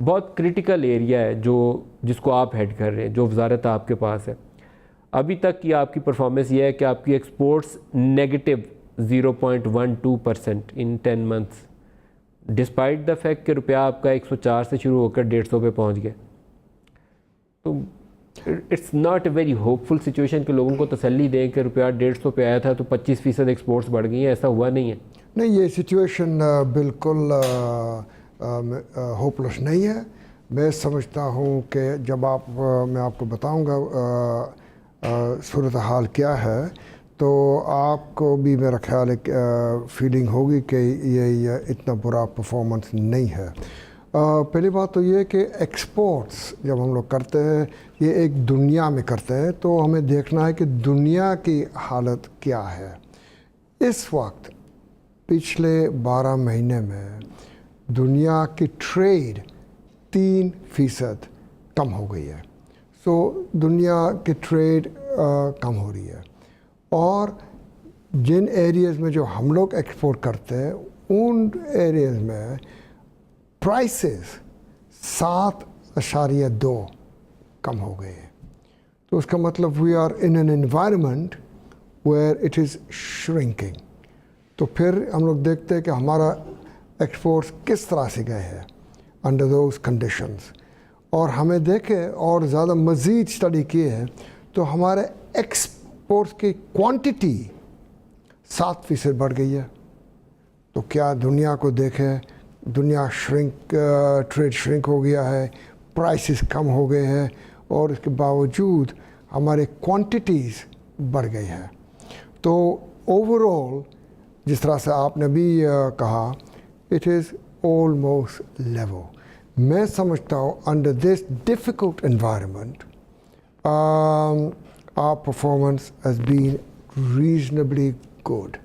बहुत critical area है जो जिसको आप हेड कर रहे हैं, जो वजारत आपके पास है। अभी तक की आपकी परफॉर्मेंस ये है कि आपकी exports negative 0.12% in 10 months, despite the fact कि रुपया आपका 104 से शुरू होकर 150 पे पहुंच गया। तो it's not a very hopeful situation कि लोगों को तसल्ली दें कि रुपया 150 पे आया था तो 25% एक्सपोर्ट्स बढ़ गई हैं, ऐसा हुआ नहीं है। नहीं, ये सिचुएशन बिल्कुल होपलेस नहीं है। मैं समझता हूँ कि जब मैं आपको बताऊँगा सूरत हाल क्या है, तो आपको भी मेरा ख्याल है फीलिंग होगी कि ये इतना बुरा परफॉर्मेंस नहीं है। पहली बात तो ये कि एक्सपोर्ट्स जब हम लोग करते हैं, ये एक दुनिया में करते हैं, तो हमें देखना है कि दुनिया की हालत क्या है। इस वक्त पिछले 12 महीने में दुनिया की ट्रेड 3% कम हो गई है। सो दुनिया की ट्रेड कम हो रही है, और जिन एरियाज़ में जो हम लोग एक्सपोर्ट करते हैं उन एरियाज़ में प्राइसेस 7.2 कम हो गए हैं। तो उसका मतलब we are in an environment where it is shrinking. तो फिर हम लोग देखते हैं कि हमारा एक्सपोर्ट्स किस तरह से गए हैं अंडर दोज कंडीशंस, और हमें देखें और ज़्यादा मज़ीद स्टडी किए हैं तो हमारे एक्सपोर्ट्स की क्वांटिटी 7% बढ़ गई है। तो क्या दुनिया को देखें, दुनिया ट्रेड श्रिंक हो गया है, प्राइसेस कम हो गए हैं, और इसके बावजूद हमारे क्वांटिटीज़ बढ़ गई है। तो ओवरऑल जिस तरह से आपने भी कहा, इट इज़ ऑलमोस्ट लेवल। मैं समझता हूँ under this difficult environment our performance has been reasonably good.